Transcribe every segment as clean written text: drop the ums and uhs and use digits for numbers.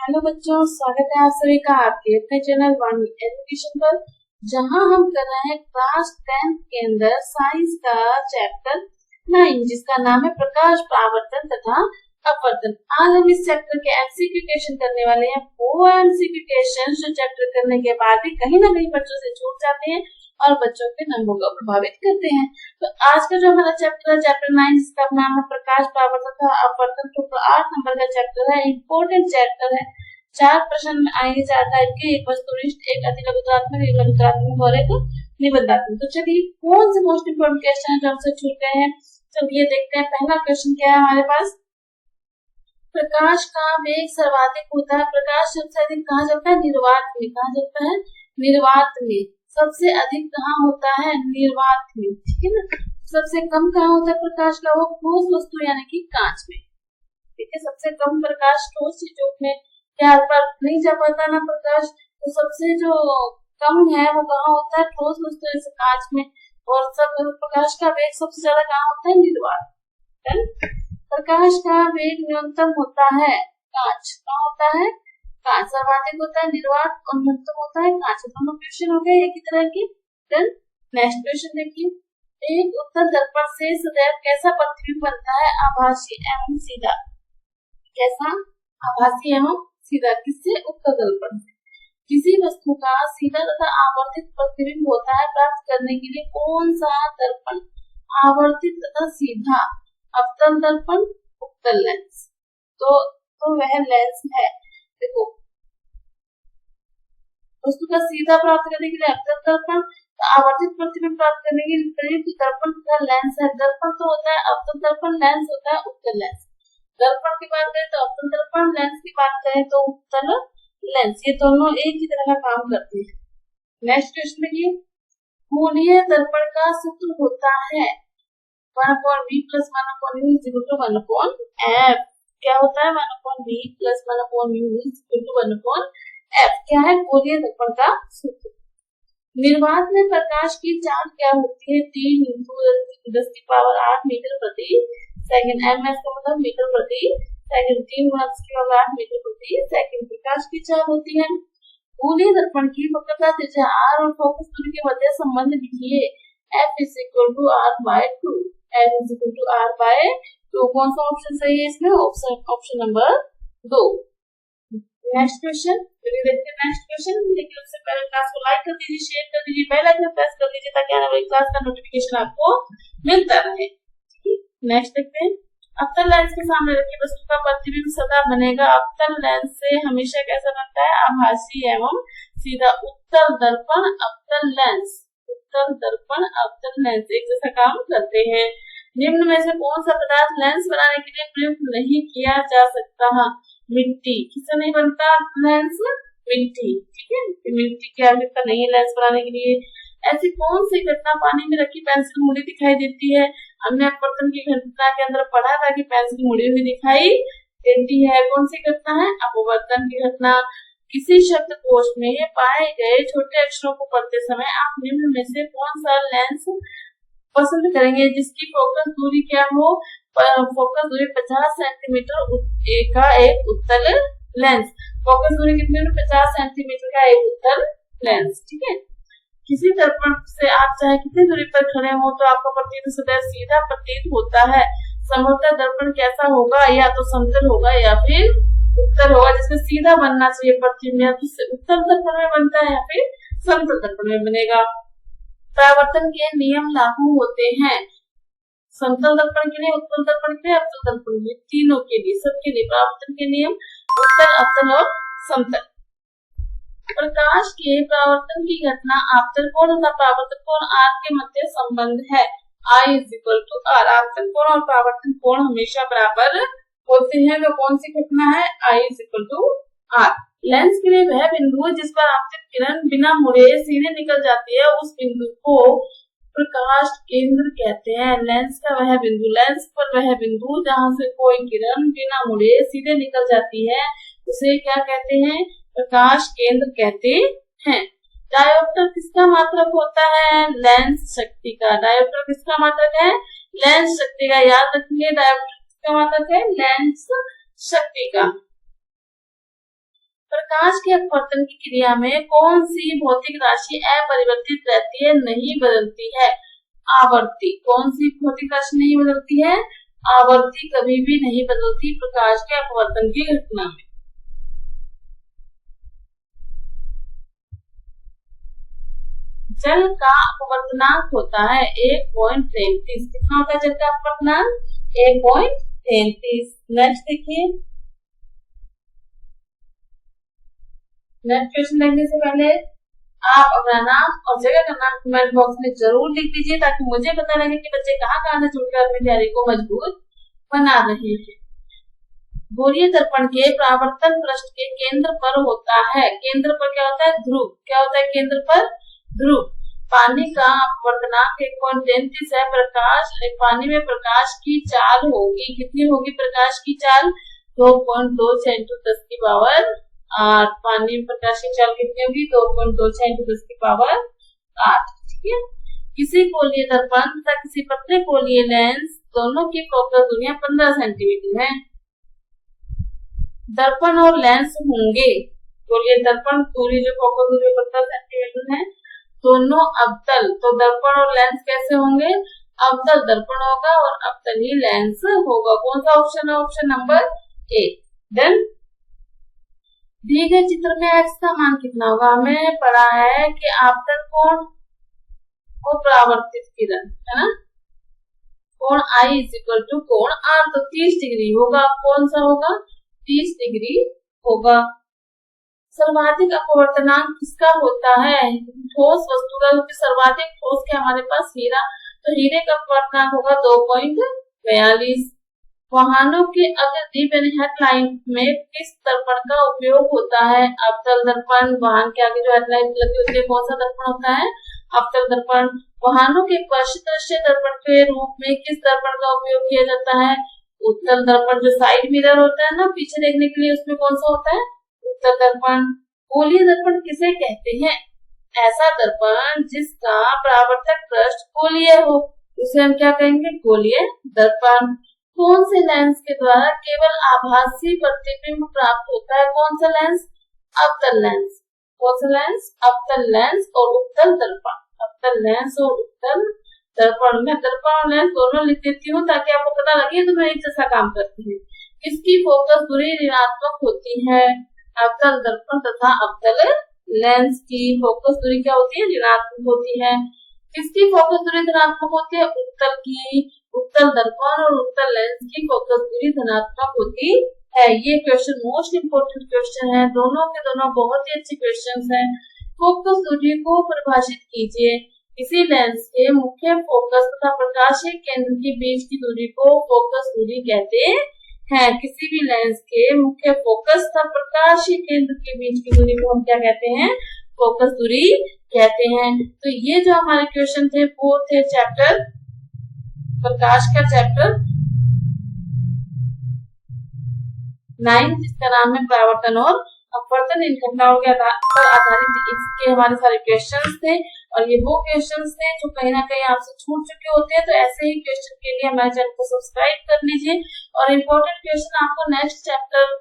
Hello बच्चों, स्वागत है आप सभी का आपके अपने चैनल वाणी एजुकेशन पर, जहां हम कर रहे हैं क्लास 10th के अंदर साइंस का चैप्टर 9 जिसका नाम है प्रकाश परावर्तन तथा अपवर्तन। आज हम इस चैप्टर के एमसीक्यू क्वेश्चन करने वाले हैं। वो एमसीक्यू क्वेश्चन जो चैप्टर करने के बाद भी कहीं ना कहीं बच्चों से छूट जाते हैं और बच्चों के नंबरों को प्रभावित करते हैं। तो आज का जो हमारा चैप्टर है चैप्टर 9 जिसका नाम है प्रकाश परावर्तन तथा अपवर्तन, तो 8 नंबर का चैप्टर है, इम्पोर्टेंट चैप्टर है। 4 प्रश्न में आएंगे 4 टाइप के, एक वस्तुनिष्ठ, एक अतिलघुतात्मक, एक लघुतात्मक और एक निबंधात्मक। तो चलिए कौन से मोस्ट इम्पोर्टेंट क्वेश्चन है जो हमसे छूट गए हैं, चलिए देखते हैं। पहला क्वेश्चन क्या है हमारे पास, प्रकाश का वेग सर्वाधिक होता है। प्रकाश सबसे अधिक कहाँ चलता है? निर्वात में। कहाँ चलता है? निर्वात में। सबसे अधिक कहाँ होता है? निर्वात में, ठीक है ना। सबसे कम कहाँ होता है प्रकाश का? वो ठोस वस्तु यानी कि कांच में, ठीक है। सबसे कम प्रकाश ठोस चीजों में क्या पर नहीं जा पाता ना प्रकाश, तो सबसे जो कम है वो कहाँ होता है? ठोस वस्तु जैसे कांच में। और सब प्रकाश का वेग सबसे ज्यादा कहाँ होता है? निर्वात। प्रकाश का वेग न्यूनतम होता है कांच। कहाँ होता है? कांच। सर्वाधिक होता है निर्वात और न्यूनतम होता है कांच। दोनों क्वेश्चन हो गए एक ही तरह के। देन नेक्स्ट क्वेश्चन देखिए, एक उत्तल दर्पण से सदैव कैसा प्रतिबिंब बनता है? आभासी एवं सीधा। कैसा? आभासी एवं सीधा। किससे? उत्तल दर्पण से। किसी वस्तु का सीधा तथा आवर्तित प्रतिबिंब होता है। प्राप्त करने के लिए कौन सा दर्पण? आवर्तित तथा सीधा। अवतल दर्पण, उत्तल लेंस। तो वह लेंस है। देखो, वस्तु का सीधा प्राप्त करने के लिए अवतल दर्पण, आवर्तित प्रतिबिंब प्राप्त करने के लिए प्रयुक्त दर्पण तथा लेंस है। दर्पण तो होता है अवतल दर्पण, लेंस होता है उत्तल लेंस। दर्पण की बात करें तो अवतल दर्पण, लेंस की बात करें तो उत्तल लेंस। ये दोनों एक ही तरह का काम करते हैं। नेक्स्ट क्वेश्चन देखिए, गोलीय दर्पण का सूत्र होता है 1/v plus 1/u is equal to 1/f। क्या होता है? 1/v plus 1/u is equal to 1/f। क्या है? गोलीय दर्पण का सूत्र। निर्वात में प्रकाश की चाल क्या होती है? 3 × 10⁸ मीटर प्रति सेकंड। ms का मतलब मीटर प्रति सेकंड। 3 × 10⁸ मीटर प्रति सेकंड प्रकाश की चाल होती है। गोलीय दर्पण की वक्रता त्रिज्या r और फोकस दूरी के मध्य संबंध लिखिए। f is equal to r/2। f is equal to r/2। कौन सा ऑप्शन सही है इसमें? Option number 2। नेक्स्ट क्वेश्चन देखते हैं। नेक्स्ट क्वेश्चन, लेकिन उससे पहले क्लास को लाइक कर दीजिए, शेयर कर दीजिए, बेल आइकन प्रेस कर दीजिए ताकि आने वाली क्लास का नोटिफिकेशन आपको मिलता रहे। नेक्स्ट देखते हैं, अवतल लेंस के सामने रखी वस्तु का प्रतिबिंब सदा बनेगा। अवतल लेंस से हमेशा कैसा बनता है? आभासी एवं सीधा। उत्तल दर्पण, अवतल लेंस, उत्तल दर्पण, अवतल लेंस एक जैसा काम करते हैं। निम्न में से कौन सा पदार्थ लेंस बनाने के लिए प्रयुक्त नहीं किया जा सकता? मिट्टी। किससे नहीं बनता लेंस? मिट्टी, ठीक है। मिट्टी की आवश्यकता नहीं है लेंस बनाने के लिए। ऐसी कौन सी घटना पानी में रखी पेंसिल मुड़ी दिखाई देती है? हमने अपवर्तन की घटना के अंदर पढ़ा था कि पेंसिल मुड़ी हुई दिखाई देती है। कौन सी घटना है? अपवर्तन की घटना। किसी शब्दकोश में पाए गए छोटे अक्षरों को पढ़ते समय आप निम्न में से कौन सा लेंस पसंद करेंगे जिसकी फोकस दूरी क्या हो? फोकस दूरी 50 सेंटीमीटर का एक उत्तल लेंस। फोकस दूरी कितनी? 50 सेंटीमीटर का एक उत्तल लेंस, ठीक है। किसी दर्पण से आप चाहे कितनी दूरी पर खड़े हो तो आपका प्रतिबिंब सदैव सीधा प्रतीत होता है। संभवतः दर्पण कैसा होगा? या तो समतल होगा या फिर उत्तल होगा। जिसमें सीधा बनना चाहिए प्रतिबिंब, या तो उत्तल दर्पण में बनता है या फिर समतल दर्पण में बनेगा। परावर्तन के नियम लागू होते हैं समतल दर्पण के लिए, उत्तल दर्पण के लिए, अवतल दर्पण के लिए, तीनों के लिए, सबके लिए परावर्तन के नियम उत्तल, अवतल और समतल। प्रकाश के परावर्तन की घटना आपतन कोण तथा परावर्तन कोण r के मध्य संबंध है। I is equal to r। आपतन कोण और परावर्तन कोण हमेशा बराबर होते हैं। वो कौन सी घटना है? I is equal to r। Lens के लिए वह बिंदु है जिस पर आपतित किरण बिना मुड़े सीधे निकल जाती है, उस बिंदु को प्रकाश केंद्र कहते हैं। लेंस का वह बिंदु, लेंस पर वह बिंदु जहां से कोई किरण बिना मुड़े सीधे निकल जाती है उसे क्या कहते हैं? प्रकाश केंद्र कहते हैं। डायोप्टर किसका मात्रक होता है? लेंस शक्ति का। डायोप्टर किसका मात्रक है? लेंस शक्ति का। याद रखिए डायोप्टर किसका मात्रक है? लेंस शक्ति का। प्रकाश के अपवर्तन की क्रिया में कौन सी भौतिक राशि अपरिवर्तित रहती है, नहीं बदलती है? आवर्ती। कौन सी भौतिक राशि नहीं बदलती है? आवर्ती कभी भी नहीं बदलती प्रकाश के अपवर्तन की घटना में। जल का अपवर्तनांक होता है 1.33। कितना होता है जल का अपवर्तनांक? 1.33। नेक्स्ट देखिए, नेक्स्ट क्वेश्चन देखने से पहले आप अपना नाम और जगह का नाम कमेंट बॉक्स में जरूर लिख दीजिए, ताकि मुझे पता लगे कि बच्चे कहाँ से जुड़कर अपनी तैयारी को मजबूत बना रहे हैं। गोलीय दर्पण के परावर्तन पृष्ठ के केंद्र पर होता है, केंद्र पर क्या होता है? ध्रुव। क्या होता है केंद्र पर? ध्रुव। पानी का अपवर्तनांक 1.33 है। प्रकाश, पानी में प्रकाश की चाल होगी, कितनी होगी प्रकाश की चाल? 2.26 into 10 की पावर 8। पानी में प्रकाश की चाल कितनी होगी? 2.26 into 10 की पावर 8। ठीक है। किसी गोलीय दर्पण तथा किसी पतले गोलीय लेंस दोनों की फोकस दूरियां 15 सेंटीमीटर है। दर्पण और लेंस होंगे, गोलीय दर्पण दूरी जो फोकस दूरी 15 सेंटीमीटर है, दोनों अवतल। तो दर्पण और लेंस कैसे होंगे? अवतल दर्पण होगा और अवतल ही लेंस होगा। कौन सा ऑप्शन है? Option number A. देन दिए गए चित्र में x का मान कितना होगा? हमें पढ़ा है कि आपतन कोण और परावर्तित किरण, है ना, कोण I इक्वल टू कोण R, तो 30 डिग्री होगा। कौन सा होगा? 30 डिग्री होगा। सर्वाधिक अपवर्तनांक किसका होता है? ठोस वस्तु का, क्योंकि सर्वाधिक ठोस के हमारे पास हीरा, तो हीरे का अपवर्तनांक होगा 2.42। वाहनों के अग्रदीप हेडलाइट में किस दर्पण का उपयोग होता है? अवतल दर्पण। वाहन के आगे जो हेडलाइट लगी होती है, कौन सा दर्पण होता है? अवतल दर्पण। वाहनों के पश्च दृश्य दर्पण के रूप में किस दर्पण का उपयोग किया जाता है? उत्तल दर्पण। जो साइड मिरर होता है ना पीछे देखने के लिए, उसमें कौन सा होता है? उत्तल दर्पण। गोलीय दर्पण किसे कहते हैं? ऐसा दर्पण जिसका परावर्तक पृष्ठ गोलीय हो, उसे हम क्या कहेंगे? गोलीय दर्पण। कौन से लेंस के द्वारा केवल आभासी प्रतिबिंब प्राप्त होता है? कौन सा लेंस? अवतल लेंस। कौन सा लेंस? अवतल लेंस और उत्तल दर्पण। अवतल लेंस और उत्तल दर्पण। मैं दर्पण और लेंस दोनों लिख देती हूँ ताकि आपको पता लगे तो मैं एक जैसा काम करती हूँ। इसकी फोकस दूरी ऋणात्मक होती है। अवतल दर्पण तथा अवतल लेंस की फोकस दूरी क्या होती है? ऋणात्मक होती है। किसकी फोकस दूरी धनात्मक होती है? उत्तल की। उत्तल दर्पण और उत्तल लेंस की फोकस दूरी धनात्मक होती है। ये क्वेश्चन मोस्ट इम्पोर्टेंट क्वेश्चन है, दोनों के दोनों बहुत ही अच्छे क्वेश्चन हैं। फोकस दूरी को परिभाषित कीजिए। किसी लेंस के मुख्य फोकस तथा प्रकाशीय केंद्र के बीच की दूरी को फोकस दूरी कहते हैं। किसी भी लेंस के मुख्य फोकस तथा प्रकाशीय केंद्र के बीच की दूरी को हम क्या कहते हैं? फोकस दूरी कहते हैं। तो ये जो हमारे क्वेश्चन थे वो थे चैप्टर प्रकाश का, चैप्टर 9, जिसका नाम है परावर्तन और अपवर्तन। इन घटनाओं के पर आधारित इसके हमारे सारे क्वेश्चंस थे, और ये वो क्वेश्चंस थे जो कहीं ना कहीं आपसे छूट चुके होते हैं। तो ऐसे ही क्वेश्चन के लिए हमारे चैनल को सब्सक्राइब कर लीजिए। और इम्पोर्टेंट क्वेश्चन आपको नेक्स्ट चैप्टर,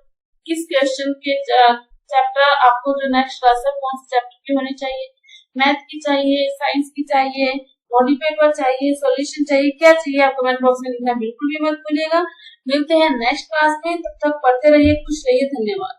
किस क्वेश्चन के चैप्टर आपको जो नेक्स्ट क्लास है कौन से चैप्टर की होनी चाहिए? मैथ की चाहिए, साइंस की चाहिए, बॉडी पेपर चाहिए, सॉल्यूशन चाहिए, क्या चाहिए? आप कमेंट बॉक्स में लिखना बिल्कुल भी मत भूलिएगा। मिलते हैं नेक्स्ट क्लास में, तब तक पढ़ते रहिए, खुश रहिए। धन्यवाद।